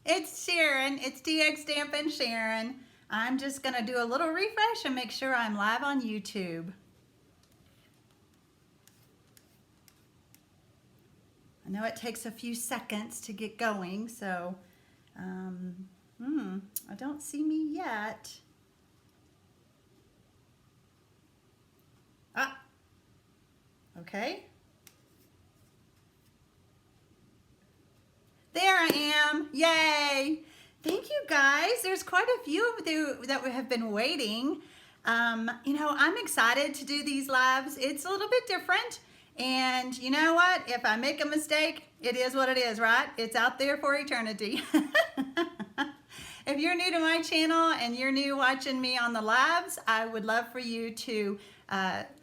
It's Sharon. It's TxStampin Sharon. I'm just going to do a little refresh and make sure I'm live on YouTube. I know it takes a few seconds to get going, so I don't see me yet. Ah, okay. There I am. Yay! Thank you guys. There's quite a few of you that have been waiting. I'm excited to do these lives. It's a little bit different. And you know what? If I make a mistake, it is what it is, right? It's out there for eternity. If you're new to my channel and you're new watching me on the lives, I would love for you to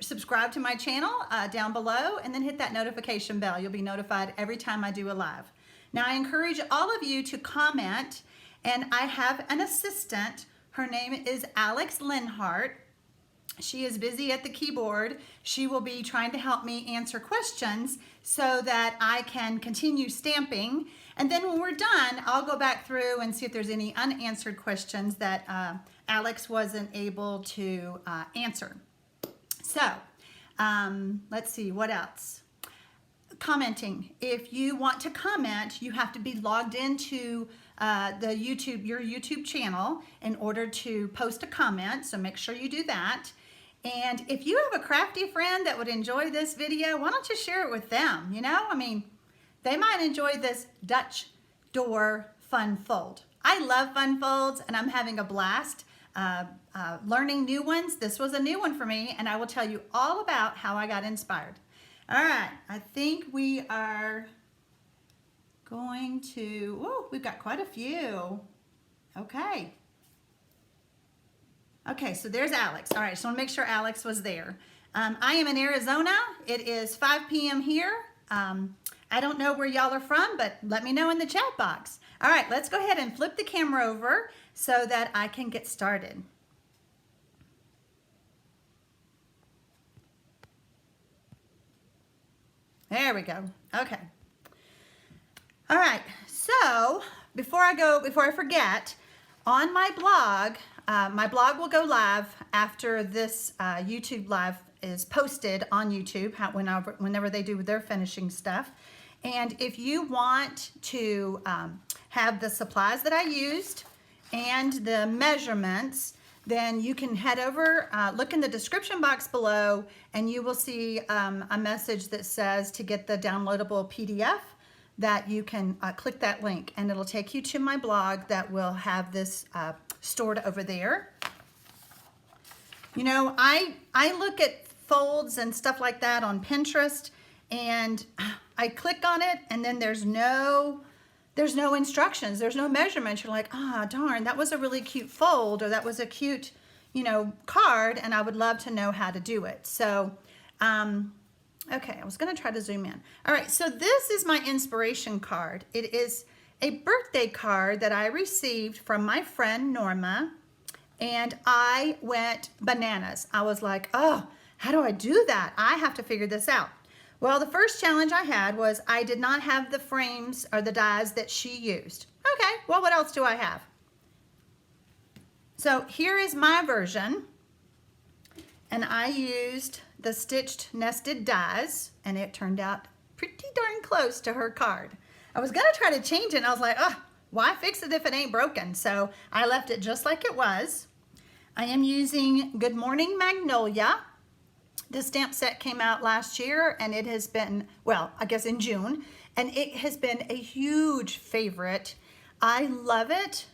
subscribe to my channel down below and then hit that notification bell. You'll be notified every time I do a live. Now, I encourage all of you to comment, and I have an assistant. Her name is Alex Linhart. She is busy at the keyboard. She will be trying to help me answer questions so that I can continue stamping. And then when we're done, I'll go back through and see if there's any unanswered questions that Alex wasn't able to answer. So let's see, what else? Commenting. If you want to comment, you have to be logged into your YouTube channel in order to post a comment, so make sure you do that. And if you have a crafty friend that would enjoy this video, why don't you share it with them? They might enjoy this Dutch door fun fold. I love fun folds, and I'm having a blast learning new ones. This was a new one for me, and I will tell you all about how I got inspired. All right, I think we are going to, oh, we've got quite a few. Okay. Okay, so there's Alex. All right, just want to make sure Alex was there. I am in Arizona. It is 5 p.m. here. I don't know where y'all are from, but let me know in the chat box. All right, let's go ahead and flip the camera over so that I can get started. There we go. Okay. All right. So before I forget, on my blog will go live after this YouTube live is posted on YouTube, whenever they do their finishing stuff. And if you want to have the supplies that I used and the measurements, then you can head over, look in the description box below, and you will see a message that says to get the downloadable PDF, that you can click that link and it'll take you to my blog that will have this stored over there. I look at folds and stuff like that on Pinterest, and I click on it, and then there's no instructions, there's no measurements. You're like, darn, that was a really cute fold, or that was a cute, card, and I would love to know how to do it. So, okay, I was gonna try to zoom in. All right, so this is my inspiration card. It is a birthday card that I received from my friend Norma, and I went bananas. I was like, oh, how do I do that? I have to figure this out. Well, the first challenge I had was I did not have the frames or the dies that she used. Okay, well, what else do I have? So here is my version, and I used the stitched nested dies, and it turned out pretty darn close to her card. I was gonna try to change it, and I was like, oh, why fix it if it ain't broken? So I left it just like it was. I am using Good Morning Magnolia. This stamp set came out last year, and it has been, well, I guess in June, and it has been a huge favorite. I love it,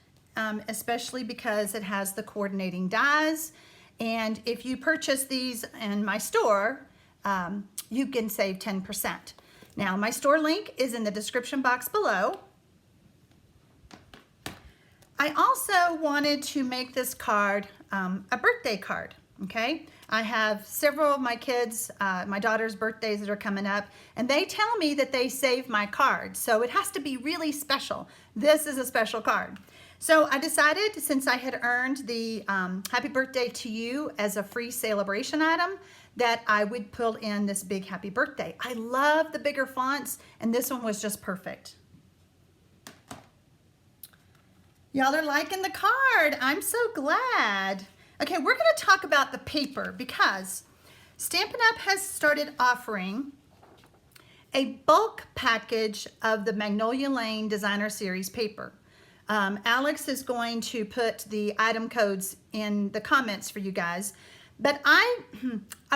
especially because it has the coordinating dies. And if you purchase these in my store, you can save 10%. Now, my store link is in the description box below. I also wanted to make this card a birthday card, okay? I have several of my kids, my daughter's birthdays that are coming up, and they tell me that they save my card, so it has to be really special. This is a special card. So I decided, since I had earned the happy birthday to you as a free celebration item, that I would pull in this big happy birthday. I love the bigger fonts, and this one was just perfect. Y'all are liking the card. I'm so glad. Okay, we're going to talk about the paper because Stampin' Up! Has started offering a bulk package of the Magnolia Lane Designer Series paper. Alex is going to put the item codes in the comments for you guys. But I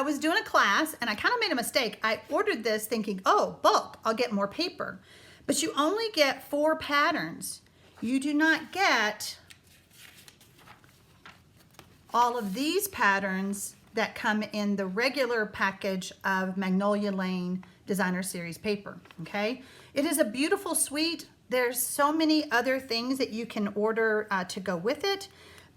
was doing a class and I kind of made a mistake. I ordered this thinking, oh, bulk, I'll get more paper. But you only get 4 patterns. You do not get all of these patterns that come in the regular package of Magnolia Lane Designer Series paper, okay? It is a beautiful suite. There's so many other things that you can order to go with it,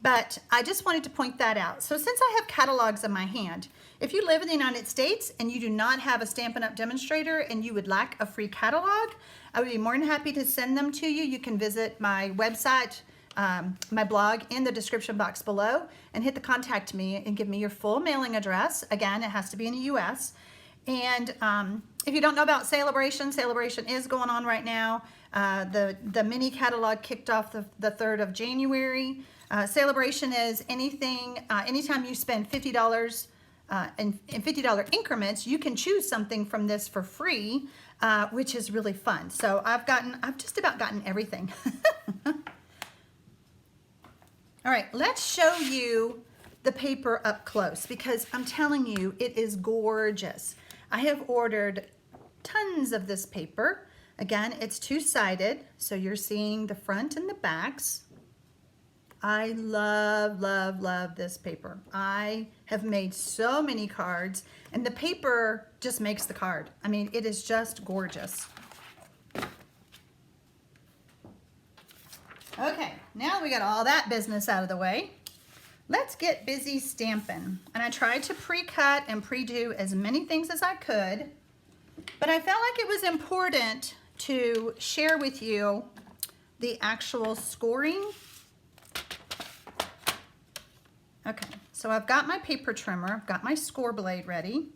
but I just wanted to point that out. So since I have catalogs in my hand, if you live in the United States and you do not have a Stampin' Up! Demonstrator and you would like a free catalog, I would be more than happy to send them to you. You can visit my website, my blog in the description box below and hit the contact me and give me your full mailing address. Again, it has to be in the US. And if you don't know about Celebration, Celebration is going on right now. The mini catalog kicked off the 3rd of January. Celebration is anything, anytime you spend $50 in $50 increments, you can choose something from this for free, which is really fun. So I've just about gotten everything. All right, let's show you the paper up close because I'm telling you, it is gorgeous. I have ordered tons of this paper. Again, it's 2-sided, so you're seeing the front and the backs. I love, love, love this paper. I have made so many cards, and the paper just makes the card. I mean, it is just gorgeous. Okay, now we got all that business out of the way. Let's get busy stamping. And I tried to pre-cut and pre-do as many things as I could, but I felt like it was important to share with you the actual scoring. Okay, so I've got my paper trimmer, I've got my score blade ready,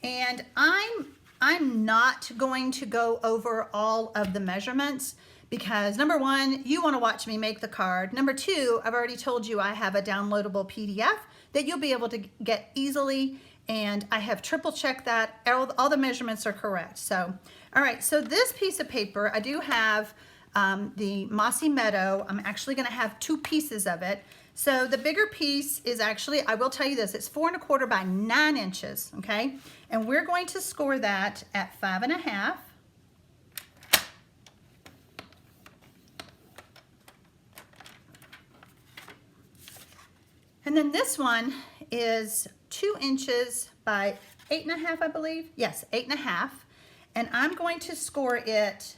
and I'm not going to go over all of the measurements because number 1, you want to watch me make the card. Number 2, I've already told you I have a downloadable PDF that you'll be able to get easily, and I have triple checked that all the measurements are correct. So, all right, so this piece of paper, I do have the Mossy Meadow. I'm actually going to have 2 pieces of it. So the bigger piece is actually, I will tell you this, it's 4 1/4 by 9 inches, okay? And we're going to score that at 5 1/2. And then this one is 2 inches by 8 1/2, I believe. Yes, 8 1/2. And I'm going to score it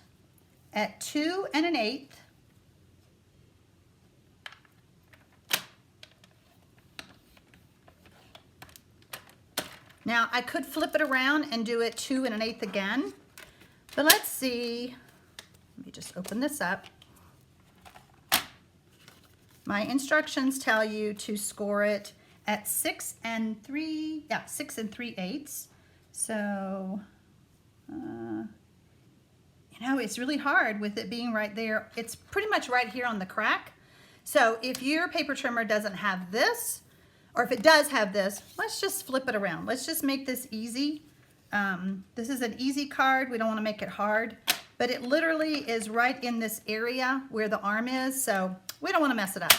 at 2 1/8. Now I could flip it around and do it 2 1/8 again, but let's see. Let me just open this up. My instructions tell you to score it at 6 3/8. So, you know, it's really hard with it being right there. It's pretty much right here on the crack. So if your paper trimmer doesn't have this, or if it does have this, let's just flip it around. Let's just make this easy. This is an easy card. We don't want to make it hard, but it literally is right in this area where the arm is, so we don't want to mess it up.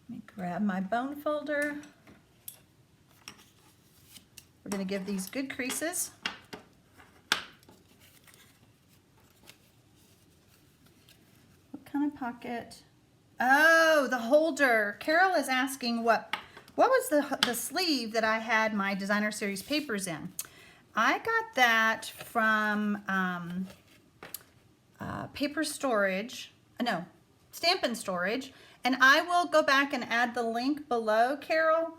Let me grab my bone folder. We're going to give these good creases. What kind of pocket? Oh, the holder. Carol is asking what was the sleeve that I had my Designer Series papers in. I got that from paper storage, no, Stampin' Storage, and I will go back and add the link below, Carol,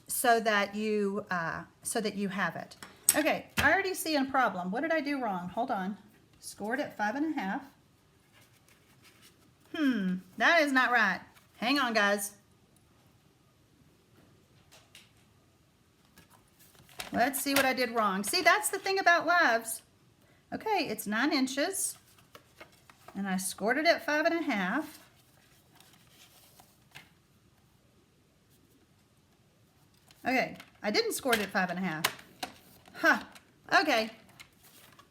so that you have it. Okay, I already see a problem. What did I do wrong? Hold on. Scored at 5 1/2. That is not right. Hang on, guys. Let's see what I did wrong. See, that's the thing about lives. Okay, it's 9 inches. And I scored it at 5.5. Okay, I didn't score it at 5.5. Huh, okay.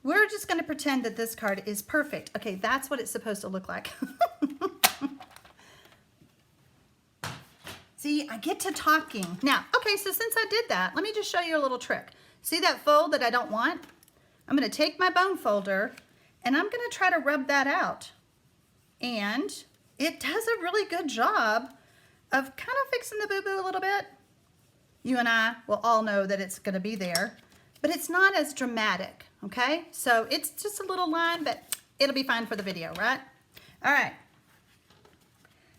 We're just gonna pretend that this card is perfect. Okay, that's what it's supposed to look like. See, I get to talking. Now, okay, so since I did that, let me just show you a little trick. See that fold that I don't want? I'm gonna take my bone folder and I'm gonna try to rub that out. And it does a really good job of kind of fixing the boo-boo a little bit. You and I will all know that it's gonna be there, but it's not as dramatic, okay? So it's just a little line, but it'll be fine for the video, right? All right,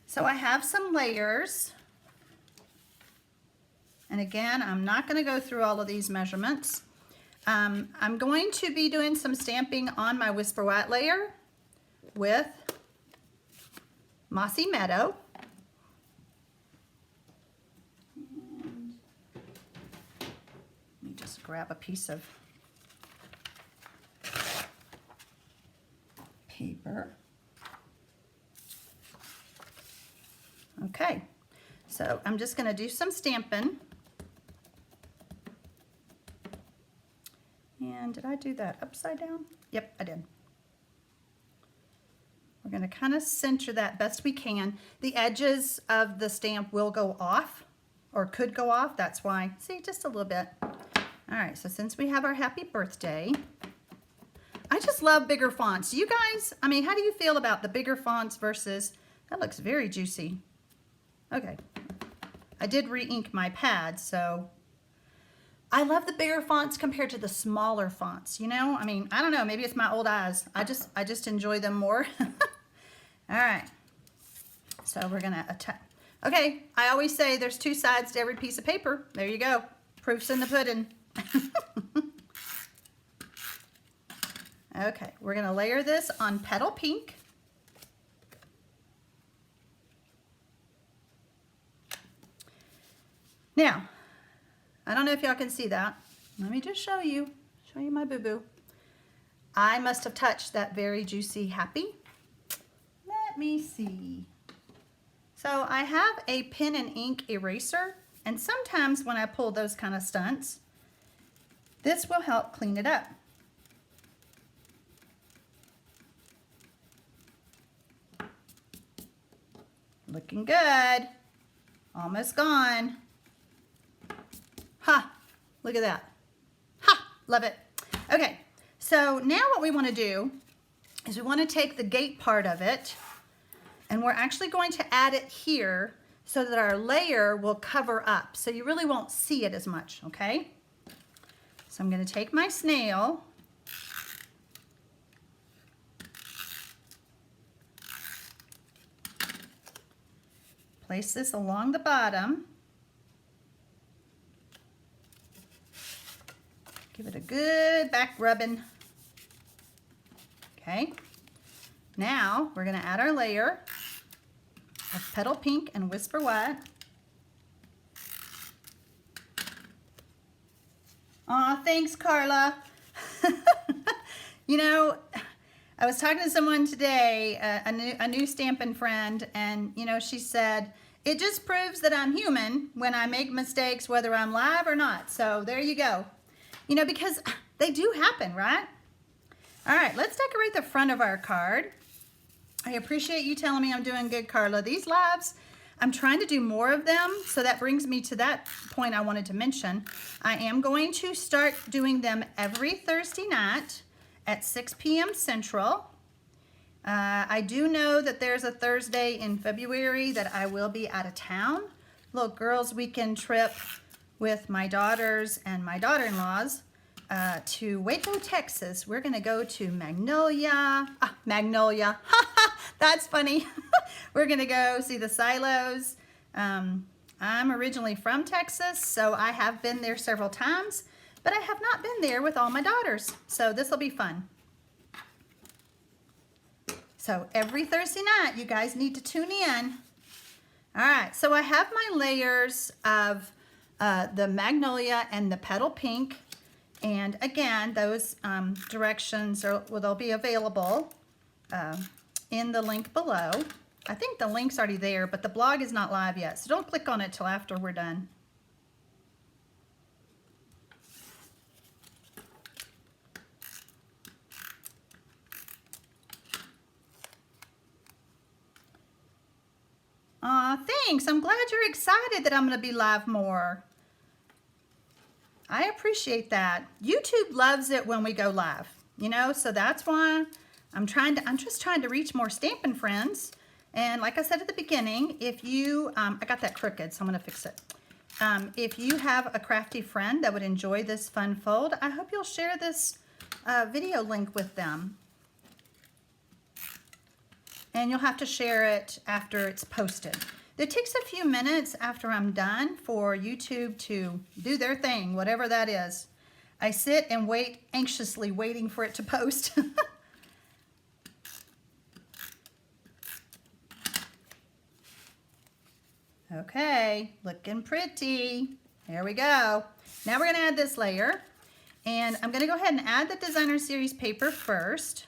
so I have some layers. And again, I'm not gonna go through all of these measurements. I'm going to be doing some stamping on my Whisper White layer with Mossy Meadow. And let me just grab a piece of paper. Okay, so I'm just gonna do some stamping. And did I do that upside down? Yep, I did. We're gonna kind of center that best we can. The edges of the stamp will go off, or could go off, that's why. See, just a little bit. All right, so since we have our happy birthday, I just love bigger fonts. You guys, I mean, how do you feel about the bigger fonts versus, that looks very juicy. Okay, I did re-ink my pad, so I love the bigger fonts compared to the smaller fonts, you know? I mean, I don't know, maybe it's my old eyes. I just enjoy them more. All right, so we're gonna attack. Okay, I always say there's 2 sides to every piece of paper. There you go, proof's in the pudding. Okay, we're gonna layer this on Petal Pink. Now, I don't know if y'all can see that. Let me just show you my boo-boo. I must have touched that very juicy happy. Let me see. So I have a pen and ink eraser, and sometimes when I pull those kind of stunts, this will help clean it up. Looking good. Almost gone. Ha! Look at that. Ha! Love it. Okay, so now what we want to do is we want to take the gate part of it, and we're actually going to add it here so that our layer will cover up. So you really won't see it as much, okay? So I'm going to take my snail. Place this along the bottom. Give it a good back rubbing. Okay. Now we're going to add our layer of Petal Pink and Whisper White. Aw, thanks, Carla. You know, I was talking to someone today, a new Stampin' friend, and you know, she said, it just proves that I'm human when I make mistakes, whether I'm live or not. So there you go. You know, because they do happen, right? All right, let's decorate the front of our card. I appreciate you telling me I'm doing good, Carla. These lives, I'm trying to do more of them, so that brings me to that point I wanted to mention. I am going to start doing them every Thursday night at 6 p.m. Central. I do know that there's a Thursday in February that I will be out of town. Little girls' weekend trip with my daughters and my daughter-in-laws to Waco, Texas. We're gonna go to Magnolia. Magnolia, that's funny. We're gonna go see the silos. I'm originally from Texas, so I have been there several times, but I have not been there with all my daughters. So this will be fun. So every Thursday night, you guys need to tune in. All right, so I have my layers of the magnolia and the petal pink. And again, those directions they'll be available in the link below. I think the link's already there, but the blog is not live yet, so don't click on it till after we're done. Aw, thanks. I'm glad you're excited that I'm going to be live more. I appreciate that. YouTube loves it when we go live, you know, so that's why I'm just trying to reach more Stampin' friends. And like I said at the beginning, if you, I got that crooked, so I'm going to fix it. If you have a crafty friend that would enjoy this fun fold, I hope you'll share this video link with them. And you'll have to share it after it's posted. It takes a few minutes after I'm done for YouTube to do their thing, whatever that is. I sit and wait, anxiously waiting for it to post. Okay, looking pretty. There we go. Now we're going to add this layer. And I'm going to go ahead and add the Designer Series paper first.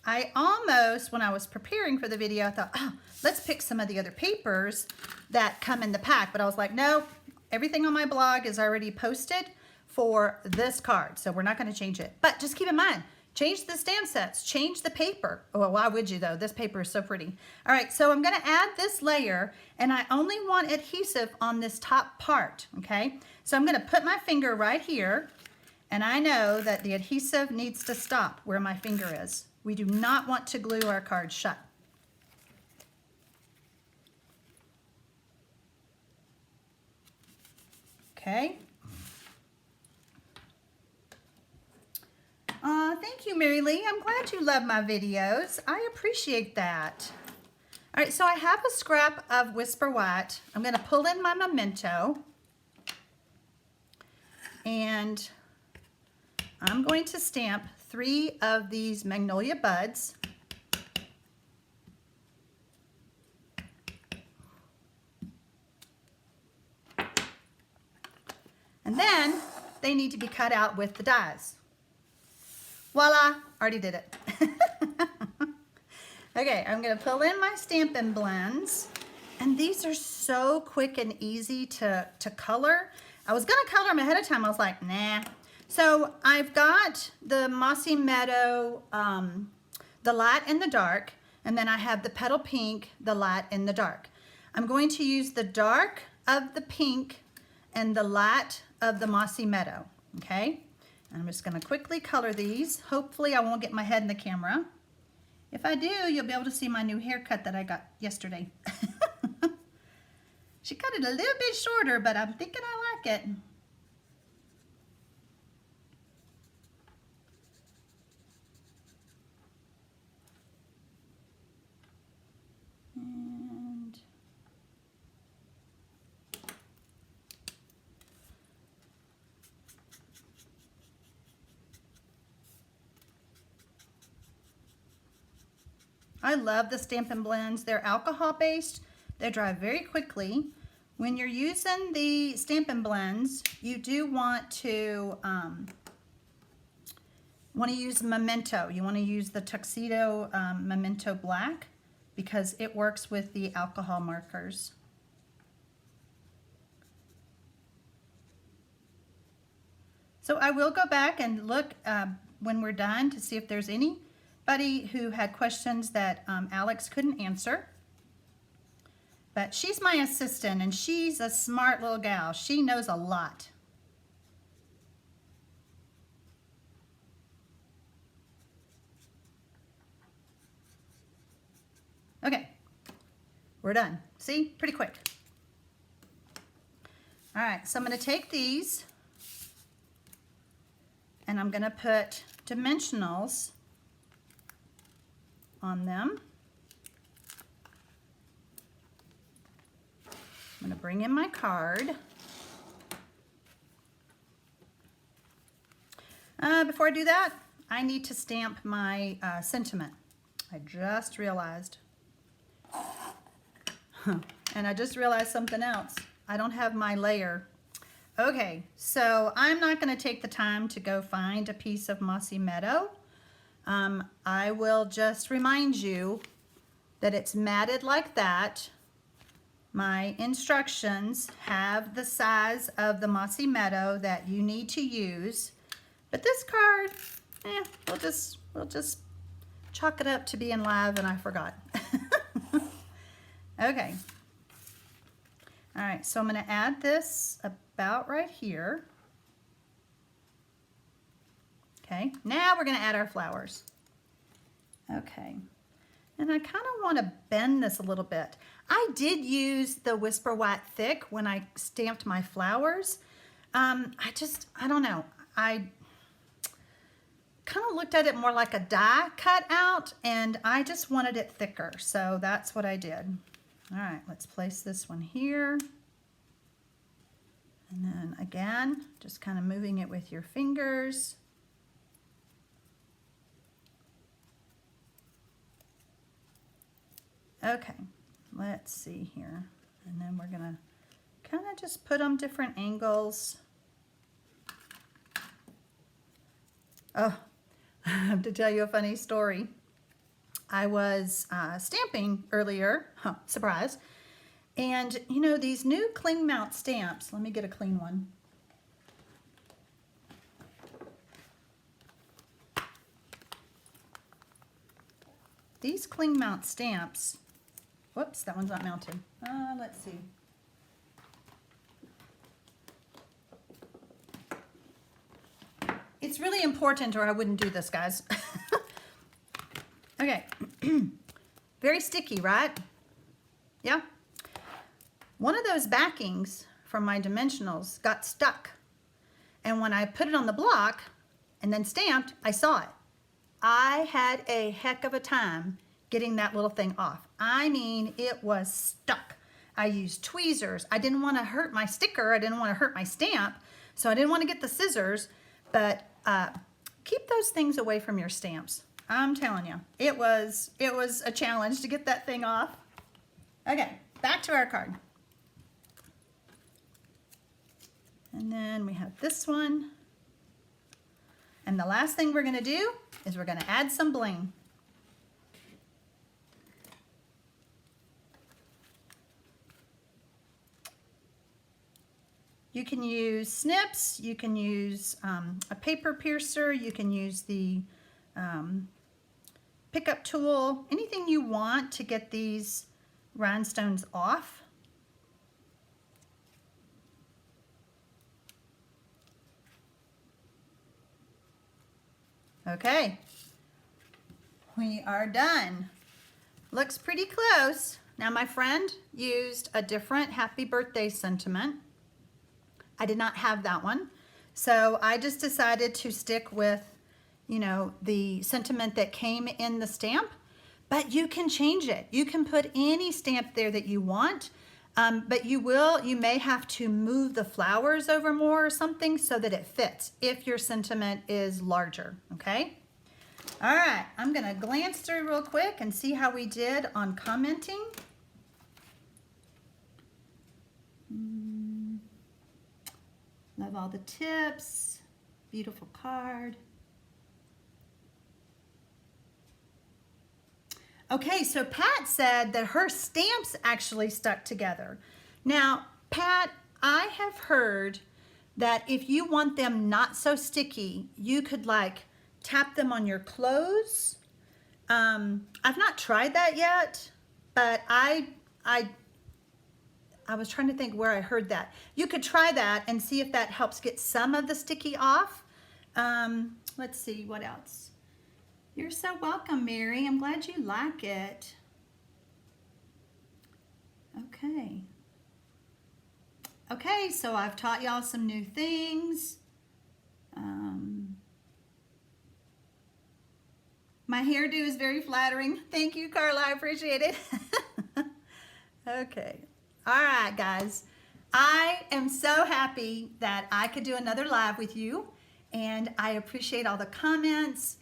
I almost, when I was preparing for the video, I thought, oh, let's pick some of the other papers that come in the pack. But I was like, no, everything on my blog is already posted for this card. So we're not going to change it. But just keep in mind, change the stamp sets, change the paper. Oh, well, why would you though? This paper is so pretty. All right, so I'm going to add this layer, and I only want adhesive on this top part, okay? So I'm going to put my finger right here, and I know that the adhesive needs to stop where my finger is. We do not want to glue our card shut. Okay. Thank you, Mary Lee. I'm glad you love my videos. I appreciate that. All right, so I have a scrap of Whisper White. I'm going to pull in my memento. And I'm going to stamp 3 of these magnolia buds. And then they need to be cut out with the dies. Voila, already did it. Okay, I'm going to pull in my Stampin' blends. And these are so quick and easy to color. I was going to color them ahead of time. I was like, nah. So I've got the Mossy Meadow, the light and the dark, and then I have the Petal Pink, the light and the dark. I'm going to use the dark of the pink and the light of the Mossy Meadow, okay? And I'm just gonna quickly color these. Hopefully I won't get my head in the camera. If I do, you'll be able to see my new haircut that I got yesterday. She cut it a little bit shorter, but I'm thinking I like it. And I love the Stampin' blends. They're alcohol based. They dry very quickly. When you're using the Stampin' blends, you do want to use Memento. You want to use the Tuxedo Memento Black because it works with the alcohol markers. So I will go back and look when we're done to see if there's anybody who had questions that Alex couldn't answer. But she's my assistant, and she's a smart little gal. She knows a lot. Okay, we're done. See, pretty quick. All right, so I'm going to take these, and I'm going to put dimensionals on them. I'm going to bring in my card. Before I do that, I need to stamp my sentiment. I just realized. And I just realized something else. I don't have my layer. Okay, so I'm not going to take the time to go find a piece of mossy meadow. I will just remind you that it's matted like that. My instructions have the size of the mossy meadow that you need to use. But this card, we'll just chalk it up to being live, and I forgot. Okay. All right, so I'm going to add this about right here. Okay, now we're going to add our flowers. Okay, and I kind of want to bend this a little bit. I did use the Whisper White Thick when I stamped my flowers. I don't know. I kind of looked at it more like a die cut out, and I just wanted it thicker, so that's what I did. All right, let's place this one here. And then again, just kind of moving it with your fingers. Okay, let's see here. And then we're gonna kind of just put them different angles. Oh, I have to tell you a funny story. I was stamping earlier, surprise, and you know these new cling mount stamps, let me get a clean one. These cling mount stamps, whoops, that one's not mounted. Let's see. It's really important or I wouldn't do this, guys. Okay, very sticky, right? Yeah. One of those backings from my dimensionals got stuck. And when I put it on the block and then stamped, I saw it. I had a heck of a time getting that little thing off. I mean, it was stuck. I used tweezers. I didn't want to hurt my sticker. I didn't want to hurt my stamp. So I didn't want to get the scissors, but keep those things away from your stamps. I'm telling you, it was a challenge to get that thing off. Okay, back to our card. And then we have this one. And the last thing we're gonna do is we're gonna add some bling. You can use snips, you can use a paper piercer, you can use the pickup tool, anything you want to get these rhinestones off. Okay, we are done. Looks pretty close. Now my friend used a different happy birthday sentiment. I did not have that one. So I just decided to stick with, you know, the sentiment that came in the stamp, but you can change it. You can put any stamp there that you want, but you may have to move the flowers over more or something so that it fits if your sentiment is larger, okay? All right, I'm gonna glance through real quick and see how we did on commenting. Love all the tips, beautiful card. Okay, so Pat said that her stamps actually stuck together. Now, Pat, I have heard that if you want them not so sticky, you could like tap them on your clothes. I've not tried that yet, but I was trying to think where I heard that. You could try that and see if that helps get some of the sticky off. Let's see, what else? You're so welcome, Mary. I'm glad you like it. Okay. Okay, so I've taught y'all some new things. My hairdo is very flattering. Thank you, Carla. I appreciate it. Okay. All right, guys. I am so happy that I could do another live with you, and I appreciate all the comments.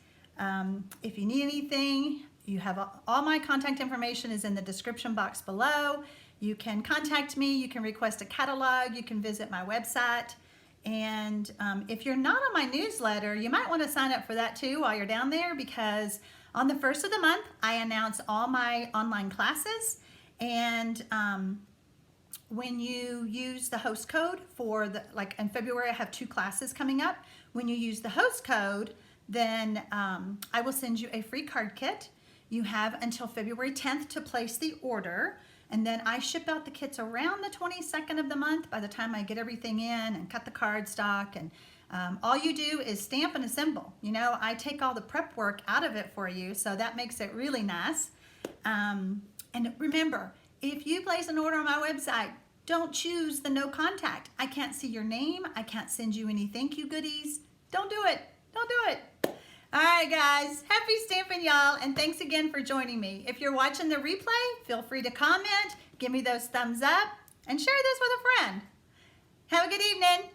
If you need anything, you have all my contact information is in the description box below. You can contact me, you can request a catalog, you can visit my website. And if you're not on my newsletter, you might want to sign up for that too while you're down there, because on the first of the month, I announce all my online classes. And when you use the host code for like in February, I have 2 classes coming up. When you use the host code, then I will send you a free card kit. You have until February 10th to place the order. And then I ship out the kits around the 22nd of the month by the time I get everything in and cut the card stock. And all you do is stamp and assemble. You know, I take all the prep work out of it for you, so that makes it really nice. And remember, if you place an order on my website, don't choose the no contact. I can't see your name. I can't send you any thank you goodies. Don't do it. Don't do it. All right, guys, happy stamping, y'all, and thanks again for joining me. If you're watching the replay, feel free to comment, give me those thumbs up, and share this with a friend. Have a good evening.